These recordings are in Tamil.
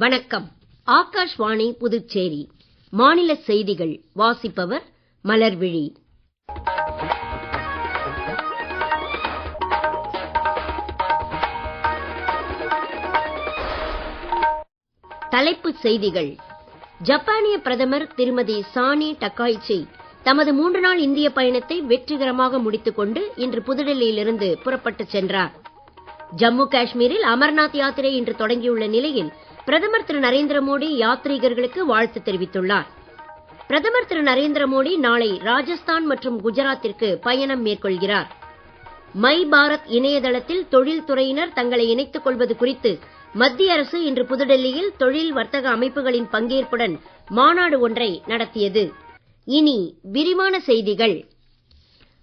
வணக்கம். ஆகாஷ்வாணி புதுச்சேரி. மாநில செய்திகள் வாசிப்பவர் மலர்விழி. தலைப்புச் செய்திகள். ஜப்பானிய பிரதமர் திருமதி சானி டக்காய்ச்சி தமது 3 நாள் இந்திய பயணத்தை வெற்றிகரமாக முடித்துக் கொண்டு இன்று புதுடெல்லியிலிருந்து புறப்பட்டுச் சென்றார். ஜம்மு காஷ்மீரில் அமர்நாத் யாத்திரை இன்று தொடங்கியுள்ள நிலையில் பிரதமர் திரு நரேந்திர மோடி யாத்ரீகர்களுக்கு வாழ்த்து தெரிவித்துள்ளார். பிரதமர் திரு நரேந்திர மோடி நாளை ராஜஸ்தான் மற்றும் குஜராத்திற்கு பயணம் மேற்கொள்கிறார். மை பாரத் இணையதளத்தில் தொழில் துறையினர் தங்களை இணைத்துக் கொள்வது குறித்து மத்திய அரசு இன்று புதுடெல்லியில் தொழில் வர்த்தக அமைப்புகளின் பங்கேற்புடன் மாநாடு ஒன்றை நடத்தியது. இனி விரிவான செய்திகள்.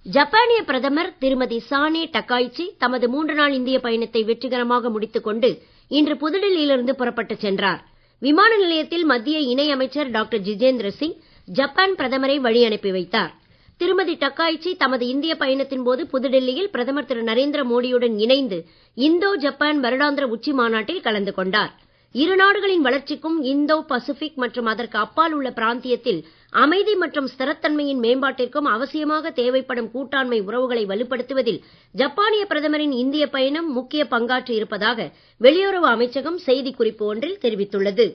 ஜப்பானிய பிரதமர் திருமதி சானே டக்காய்ச்சி தமது 3 நாள் இந்திய பயணத்தை வெற்றிகரமாக முடித்துக் கொண்டு இன்று புதுடெல்லியிலிருந்து புறப்பட்டுச் சென்றார். விமான நிலையத்தில் மத்திய இணை அமைச்சர் டாக்டர் ஜிதேந்திர சிங் ஜப்பான் பிரதமரை வழி அனுப்பி வைத்தார். திருமதி டக்காய்ச்சி தமது இந்திய பயணத்தின் போது புதுடெல்லியில் பிரதமர் திரு நரேந்திர மோடியுடன் இணைந்து இந்தோ ஜப்பான் வருடாந்திர உச்சி மாநாட்டில் கலந்து கொண்டார். இரு நாடுகளின் வளர்ச்சிக்கும் இந்தோ பசிபிக் மற்றும் அதற்கு அப்பால் உள்ள பிராந்தியத்தில் அமைதி மற்றும் ஸ்திரத்தன்மையின் மேம்பாட்டிற்கும் அவசியமாக தேவைப்படும் கூட்டாண்மை உறவுகளை வலுப்படுத்துவதில் ஜப்பானிய பிரதமரின் இந்திய பயணம் முக்கிய பங்காற்றி இருப்பதாக வெளியுறவு அமைச்சகம் செய்திக்குறிப்பு ஒன்றில் தெரிவித்துள்ளது.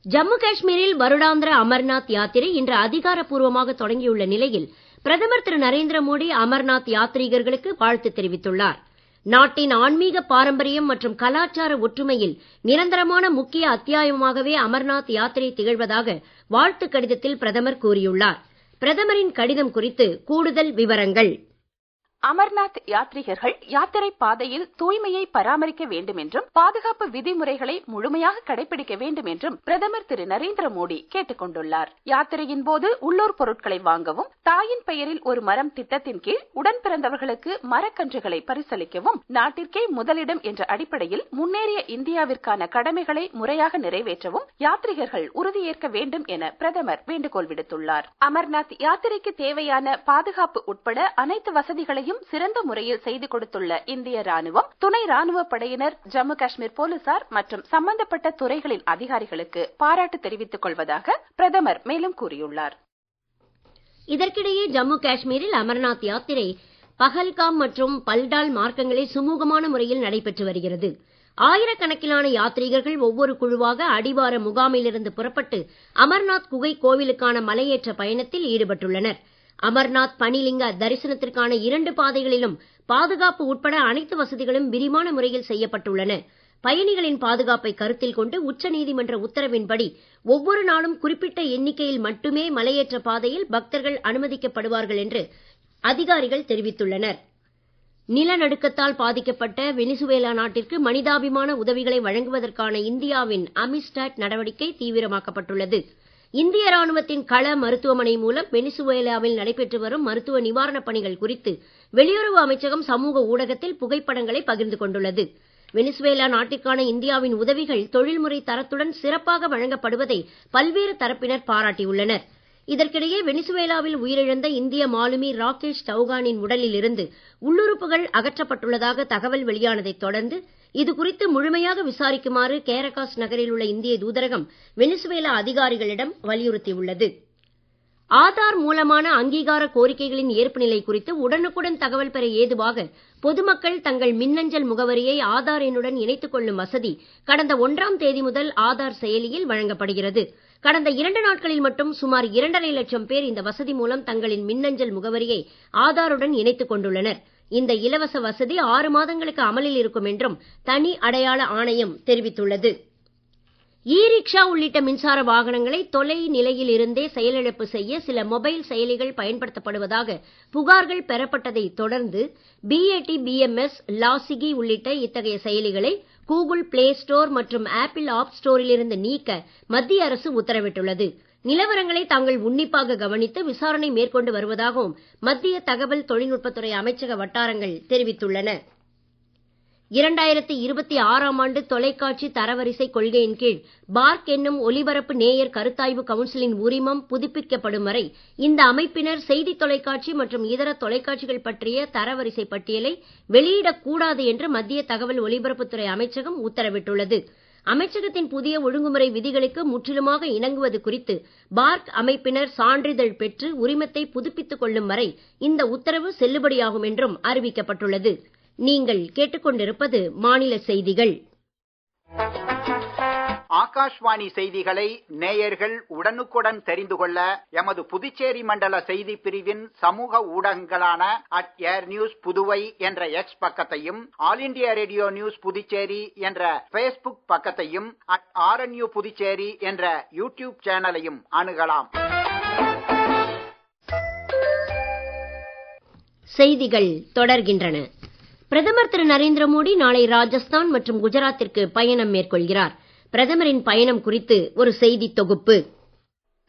ஜம்மு காஷ்மீரில் வருடாந்திர அமர்நாத் யாத்திரை இன்று அதிகாரப்பூர்வமாக தொடங்கியுள்ள நிலையில் பிரதமர் திரு நரேந்திர மோடி அமர்நாத் யாத்ரீகர்களுக்கு வாழ்த்து தெரிவித்துள்ளார். நாட்டின் ஆன்மீக பாரம்பரியம் மற்றும் கலாச்சார ஒற்றுமையில் நிரந்தரமான முக்கிய அத்தியாயமாகவே அமர்நாத் யாத்திரை திகழ்வதாக வாழ்த்து கடிதத்தில் பிரதமர் கூறியுள்ளார். பிரதமரின் கடிதம் குறித்து கூடுதல் விவரங்கள். அமர்நாத் யாத்ரீகர்கள் யாத்திரை பாதையில் தூய்மையை பராமரிக்க வேண்டும் என்றும் பாதுகாப்பு விதிமுறைகளை முழுமையாக கடைபிடிக்க வேண்டும் என்றும் பிரதமர் திரு நரேந்திர மோடி கேட்டுக் கொண்டுள்ளார். யாத்திரையின் போது உள்ளூர் பொருட்களை வாங்கவும், தாயின் பெயரில் ஒரு மரம் திட்டத்தின் கீழ் உடன் பிறந்தவர்களுக்கு மரக்கன்றுகளை பரிசளிக்கவும், நாட்டிற்கே முதலிடம் என்ற அடிப்படையில் முன்னேறிய இந்தியாவிற்கான கடமைகளை முறையாக நிறைவேற்றவும் யாத்ரீகர்கள் உறுதியேற்க வேண்டும் என பிரதமர் வேண்டுகோள் விடுத்துள்ளார். அமர்நாத் யாத்திரைக்கு தேவையான பாதுகாப்பு உட்பட அனைத்து வசதிகளையும் சிறந்த முறையில் செய்து கொடுத்துள்ள இந்திய ராணுவம், துணை ராணுவ படையினர், ஜம்மு காஷ்மீர் போலீசார் மற்றும் சம்பந்தப்பட்ட துறைகளின் அதிகாரிகளுக்கு பாராட்டு தெரிவித்துக் கொள்வதாக பிரதமர் மேலும் கூறியுள்ளார். இதற்கிடையே ஜம்மு காஷ்மீரில் அமர்நாத் யாத்திரை பஹல்காம் மற்றும் பல்டால் மார்க்கங்களில் சுமூகமான முறையில் நடைபெற்று வருகிறது. ஆயிரக்கணக்கிலான யாத்ரீகர்கள் ஒவ்வொரு குழுவாக அடிவார முகாமிலிருந்து புறப்பட்டு அமர்நாத் குகை கோவிலுக்கான மலையேற்ற பயணத்தில் ஈடுபட்டுள்ளனர். அமர்நாத் பனிலிங்க தரிசனத்திற்கான 2 பாதைகளிலும் பாதுகாப்பு உட்பட அனைத்து வசதிகளும் விரிவான முறையில் செய்யப்பட்டுள்ளன. பயணிகளின் பாதுகாப்பை கருத்தில் கொண்டு உச்சநீதிமன்ற உத்தரவின்படி ஒவ்வொரு நாளும் குறிப்பிட்ட எண்ணிக்கையில் மட்டுமே மலையேற்ற பாதையில் பக்தர்கள் அனுமதிக்கப்படுவார்கள் என்று அதிகாரிகள் தெரிவித்துள்ளனர். நிலநடுக்கத்தால் பாதிக்கப்பட்ட வெனிசுவேலா நாட்டிற்கு மனிதாபிமான உதவிகளை வழங்குவதற்கான இந்தியாவின் அமிஸ்டாட் நடவடிக்கை தீவிரமாக்கப்பட்டுள்ளது. இந்திய ராணுவத்தின் கள மருத்துவமனை மூலம் வெனிசுவேலாவில் நடைபெற்று வரும் மருத்துவ நிவாரணப் பணிகள் குறித்து வெளியுறவு அமைச்சகம் சமூக ஊடகத்தில் புகைப்படங்களை பகிர்ந்து கொண்டுள்ளது. வெனிசுவேலா நாட்டிற்கான இந்தியாவின் உதவிகள் தொழில்முறை தரத்துடன் சிறப்பாக வழங்கப்படுவதை பல்வேறு தரப்பினர் பாராட்டியுள்ளனர். இதற்கிடையே வெனிசுவேலாவில் உயிரிழந்த இந்திய மாலுமி ராகேஷ் சௌகானின் உடலில் இருந்து உள்ளுறுப்புகள் அகற்றப்பட்டுள்ளதாக தகவல் வெளியானதைத் தொடர்ந்து இது குறித்து முழுமையாக விசாரிக்குமாறு கேரகாஸ் நகரில் உள்ள இந்திய தூதரகம் வெனிசுவேலா அதிகாரிகளிடம் வலியுறுத்தியுள்ளது. ஆதார் மூலமான அங்கீகார கோரிக்கைகளின் ஏற்பு நிலை குறித்து உடனுக்குடன் தகவல் பெற ஏதுவாக பொதுமக்கள் தங்கள் மின்னஞ்சல் முகவரியை ஆதார் எண்ணுடன் இணைத்துக் கொள்ளும் வசதி கடந்த 1ஆம் தேதி முதல் ஆதார் செயலியில் வழங்கப்படுகிறது. கடந்த 2 நாட்களில் மட்டும் சுமார் 2.5 லட்சம் பேர் இந்த வசதி மூலம் தங்களின் மின்னஞ்சல் முகவரியை ஆதாருடன் இணைத்துக் கொண்டுள்ளனர். இந்த இலவச வசதி 6 மாதங்களுக்கு அமலில் இருக்கும் என்றும் தனி அடையாள ஆணையம் தெரிவித்துள்ளது. ரிக்ஷா உள்ளிட்ட மின்சார வாகனங்களை தொலை நிலையில் இருந்தே செயலிழப்பு செய்ய சில மொபைல் செயலிகள் பயன்படுத்தப்படுவதாக புகார்கள் பெறப்பட்டதை தொடர்ந்து BAT, BMS, லாசிகி உள்ளிட்ட இத்தகைய செயலிகளை கூகுள் பிளே ஸ்டோர் மற்றும் ஆப்பிள் ஆப் ஸ்டோரில் இருந்து நீக்க மத்திய அரசு உத்தரவிட்டுள்ளது. நிலவரங்களை தாங்கள் உன்னிப்பாக கவனித்து விசாரணை மேற்கொண்டு வருவதாகவும் மத்திய தகவல் தொழில்நுட்பத்துறை அமைச்சக வட்டாரங்கள் தெரிவித்துள்ளன. 2026ஆம் ஆண்டு தொலைக்காட்சி தரவரிசை கொள்கையின் கீழ் பார்க் என்னும் ஒலிபரப்பு நேயர் கருத்தாய்வு கவுன்சிலின் உரிமம் புதுப்பிக்கப்படும் வரை இந்த அமைப்பினர் செய்தி தொலைக்காட்சி மற்றும் இதர தொலைக்காட்சிகள் பற்றிய தரவரிசை பட்டியலை வெளியிடக்கூடாது என்று மத்திய தகவல் ஒலிபரப்புத்துறை அமைச்சகம் உத்தரவிட்டுள்ளது. அமைச்சகத்தின் புதிய ஒழுங்குமுறை விதிகளுக்கு முற்றிலுமாக இணங்குவது குறித்து பார்க் அமைப்பினர் சான்றிதழ் பெற்று உரிமத்தை புதுப்பித்துக் கொள்ளும் வரை இந்த உத்தரவு செல்லுபடியாகும் என்றும் அறிவிக்கப்பட்டுள்ளது. நீங்கள் கேட்டுக்கொண்டிருப்பது மாநில செய்திகள். ஆகாஷ்வாணி செய்திகளை நேயர்கள் உடனுக்குடன் தெரிந்து கொள்ள எமது புதுச்சேரி மண்டல செய்தி பிரிவின் சமூக ஊடகங்களான @airnews புதுவை என்ற எக்ஸ் பக்கத்தையும், all India radio news Puducherry என்ற Facebook பக்கத்தையும், @RNU புதுச்சேரி என்ற யூடியூப் சேனலையும் அணுகலாம். செய்திகள் தொடர்கின்றன. பிரதமர் திரு நரேந்திர மோடி நாளை ராஜஸ்தான் மற்றும் குஜராத்திற்கு பயணம் மேற்கொள்கிறார். பிரதமரின் பயணம் குறித்து ஒரு செய்தி தொகுப்பு.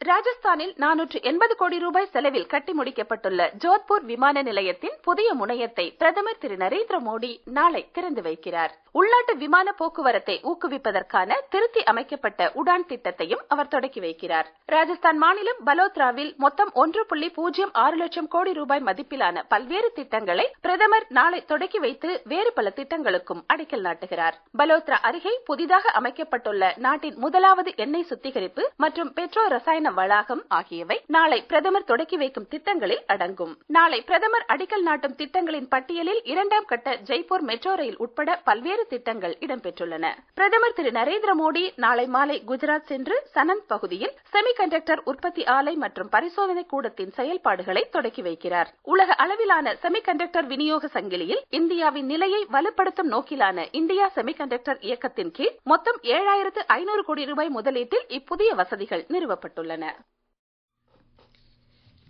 ராஜஸ்தானில் 480 கோடி ரூபாய் செலவில் கட்டி முடிக்கப்பட்டுள்ள ஜோத்பூர் விமான நிலையத்தின் புதிய முனையத்தை பிரதமர் திரு நரேந்திர மோடி நாளை திறந்து வைக்கிறார். உள்நாட்டு விமான போக்குவரத்தை ஊக்குவிப்பதற்கான திருத்தி அமைக்கப்பட்ட உடான் திட்டத்தையும் அவர் தொடக்கி வைக்கிறார். ராஜஸ்தான் மாநிலம் பலோத்ராவில் மொத்தம் 1.06 லட்சம் கோடி ரூபாய் மதிப்பிலான பல்வேறு திட்டங்களை பிரதமர் நாளை தொடக்கி வைத்து வேறு பல திட்டங்களுக்கும் அடிக்கல் நாட்டுகிறார். பலோத்ரா அருகே புதிதாக அமைக்கப்பட்டுள்ள நாட்டின் முதலாவது எண்ணெய் சுத்திகரிப்பு மற்றும் பெட்ரோ ரசாயன வளாகம் ஆகியவை நாளை பிரதமர் தொடக்கி வைக்கும் திட்டங்களில் அடங்கும். நாளை பிரதமர் அடிக்கல் நாட்டும் திட்டங்களின் பட்டியலில் 2ஆம் கட்ட ஜெய்ப்பூர் மெட்ரோ ரயில் உட்பட பல்வேறு திட்டங்கள் இடம்பெற்றுள்ளன. பிரதமர் திரு நரேந்திர மோடி நாளை மாலை குஜராத் சென்று சனந்த் பகுதியில் செமிகண்டக்டர் உற்பத்தி ஆலை மற்றும் பரிசோதனை கூடத்தின் செயல்பாடுகளை தொடக்கி வைக்கிறார். உலக அளவிலான செமிகண்டக்டர் விநியோக சங்கிலியில் இந்தியாவின் நிலையை வலுப்படுத்தும் நோக்கிலான இந்தியா செமிகண்டக்டர் இயக்கத்தின் கீழ் மொத்தம் 7500 கோடி ரூபாய் முதலீட்டில் இப்புதிய வசதிகள் நிறுவப்பட்டுள்ளன.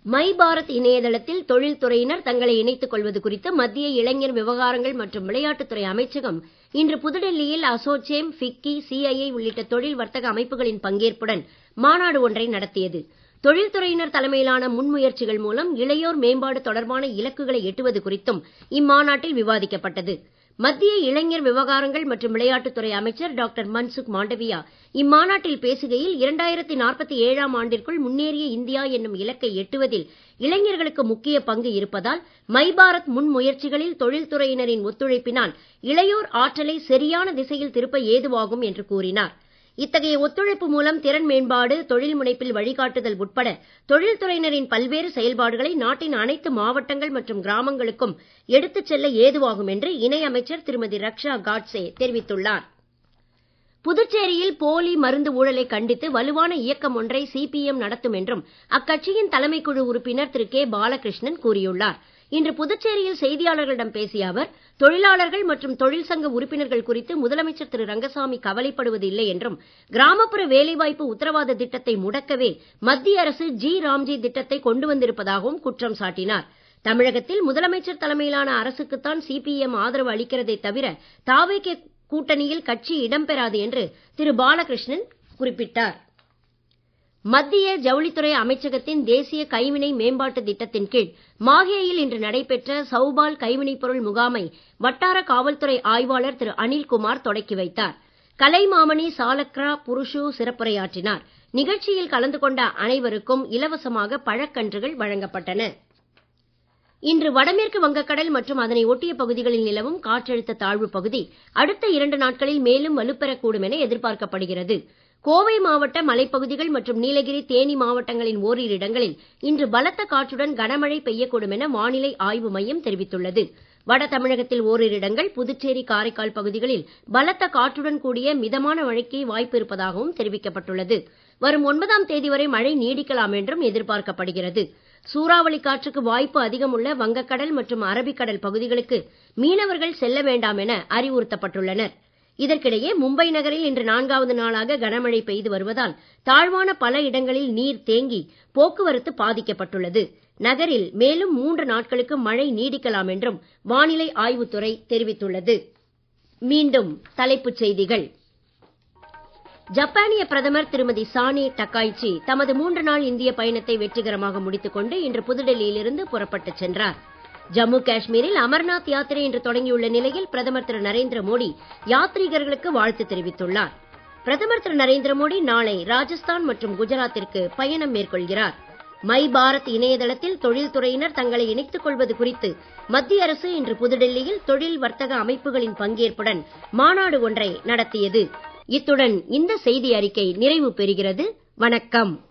மை பாரத் இணையதளத்தில் தொழில்துறையினர் தங்களை இணைத்துக் கொள்வது குறித்து மத்திய இளைஞர் விவகாரங்கள் மற்றும் விளையாட்டுத்துறை அமைச்சகம் இன்று புதுடெல்லியில் அசோச்சேம், ஃபிக்கி, சிஐஐ உள்ளிட்ட தொழில் வர்த்தக அமைப்புகளின் பங்கேற்புடன் மாநாடு ஒன்றை நடத்தியது. தொழில்துறையினர் தலைமையிலான முன்முயற்சிகள் மூலம் இளையோர் மேம்பாடு தொடர்பான இலக்குகளை எட்டுவது குறித்தும் இம்மாநாட்டில் விவாதிக்கப்பட்டது. மத்திய இளைஞர் விவகாரங்கள் மற்றும் விளையாட்டுத்துறை அமைச்சர் டாக்டர் மன்சுக் மாண்டவியா இம்மாநாட்டில் பேசுகையில் 2047ஆம் ஆண்டிற்குள் முன்னேறிய இந்தியா என்னும் இலக்கை எட்டுவதில் இளைஞர்களுக்கு முக்கிய பங்கு இருப்பதால் மை பாரத் முன்முயற்சிகளில் தொழில்துறையினரின் ஒத்துழைப்பினால் இளையோர் ஆற்றலை சரியான திசையில் திருப்ப ஏதுவாகும் என்று கூறினார். இத்தகைய ஒத்துழைப்பு மூலம் திறன் மேம்பாடு, தொழில் முனைப்பில் வழிகாட்டுதல் உட்பட தொழில்துறையினரின் பல்வேறு செயல்பாடுகளை நாட்டின் அனைத்து மாவட்டங்கள் மற்றும் கிராமங்களுக்கும் எடுத்துச் செல்ல ஏதுவாகும் என்று இணையமைச்சர் திருமதி ரக்ஷா காட்சே தெரிவித்துள்ளார். புதுச்சேரியில் போலி மருந்து ஊழலை கண்டித்து வலுவான இயக்கம் ஒன்றை சிபிஎம் நடத்தும் என்றும் அக்கட்சியின் தலைமைக்குழு உறுப்பினர் திரு கே பாலகிருஷ்ணன் கூறியுள்ளார். இன்று புதுச்சேரியில் செய்தியாளர்களிடம் பேசிய அவர், தொழிலாளர்கள் மற்றும் தொழிற்சங்க உறுப்பினர்கள் குறித்து முதலமைச்சர் திரு ரங்கசாமி கவலைப்படுவது இல்லை என்றும், கிராமப்புற வேலைவாய்ப்பு உத்தரவாத திட்டத்தை முடக்கவே மத்திய அரசு ராம்ஜி திட்டத்தை கொண்டு வந்திருப்பதாகவும் குற்றம் சாட்டினார். தமிழகத்தில் முதலமைச்சர் தலைமையிலான அரசுக்குத்தான் சிபிஎம் ஆதரவு அளிக்கிறதே தவிர தாவேகே கூட்டணியில் கட்சி இடம்பெறாது என்று திரு பாலகிருஷ்ணன் குறிப்பிட்டார். மத்திய ஜவுளித்துறை அமைச்சகத்தின் தேசிய கைவினை மேம்பாட்டு திட்டத்தின் கீழ் மாஹேயில் இன்று நடைபெற்ற சௌபால் கைவினைப் பொருள் முகாமை வட்டார காவல்துறை ஆய்வாளர் திரு அனில்குமார் தொடக்கி வைத்தார். கலைமாமணி சாலக்ரா புருஷு சிறப்புரையாற்றினார். நிகழ்ச்சியில் கலந்து கொண்ட அனைவருக்கும் இலவசமாக பழக்கன்றுகள் வழங்கப்பட்டன. இன்று வடமேற்கு வங்கக்கடல் மற்றும் அதனை ஒட்டிய பகுதிகளில் நிலவும் காற்றழுத்த தாழ்வு பகுதி அடுத்த 2 நாட்களில் மேலும் வலுப்பெறக்கூடும் என எதிர்பார்க்கப்படுகிறது. கோவை மாவட்ட மலைப்பகுதிகள் மற்றும் நீலகிரி, தேனி மாவட்டங்களின் ஓரிரு இடங்களில் இன்று பலத்த காற்றுடன் கனமழை பெய்யக்கூடும் என வானிலை ஆய்வு மையம் தெரிவித்துள்ளது. வட தமிழகத்தில் ஓரிரு இடங்கள், புதுச்சேரி, காரைக்கால் பகுதிகளில் பலத்த காற்றுடன் கூடிய மிதமான மழைக்கு வாய்ப்பு இருப்பதாகவும் தெரிவிக்கப்பட்டுள்ளது. வரும் 9ஆம் தேதி வரை மழை நீடிக்கலாம் என்றும் எதிர்பார்க்கப்படுகிறது. சூறாவளி காற்றுக்கு வாய்ப்பு அதிகம் உள்ள வங்கக்கடல் மற்றும் அரபிக்கடல் பகுதிகளுக்கு மீனவர்கள் செல்ல வேண்டாம் என அறிவுறுத்தப்பட்டுள்ளனர். இதற்கிடையே மும்பை நகரில் இன்று 4வது நாளாக கனமழை பெய்து வருவதால் தாழ்வான பல இடங்களில் நீர் தேங்கி போக்குவரத்து பாதிக்கப்பட்டுள்ளது. நகரில் மேலும் 3 நாட்களுக்கு மழை நீடிக்கலாம் என்றும் வானிலை ஆய்வுத்துறை தெரிவித்துள்ளது. மீண்டும் தலைப்புச் செய்திகள். ஜப்பானிய பிரதமர் திருமதி சானே டக்காய்ச்சி தமது 3 நாள் இந்திய பயணத்தை வெற்றிகரமாக முடித்துக் கொண்டு இன்று புதுடெல்லியிலிருந்து புறப்பட்டுச் சென்றார். ஜம்மு காஷ்மீரில் அமர்நாத் யாத்திரை இன்று தொடங்கியுள்ள நிலையில் பிரதமர் திரு நரேந்திர மோடி யாத்ரீகர்களுக்கு வாழ்த்து தெரிவித்துள்ளார். பிரதமர் திரு நரேந்திர மோடி நாளை ராஜஸ்தான் மற்றும் குஜராத்திற்கு பயணம் மேற்கொள்கிறார். மை பாரத் இணையதளத்தில் தொழில்துறையினர் தங்களை இணைத்துக் கொள்வது குறித்து மத்திய அரசு இன்று புதுடெல்லியில் தொழில் வர்த்தக அமைப்புகளின் பங்கேற்புடன் மாநாடு ஒன்றை நடத்தியது. இத்துடன் இந்த செய்தி அறிக்கை நிறைவு பெறுகிறது. வணக்கம்.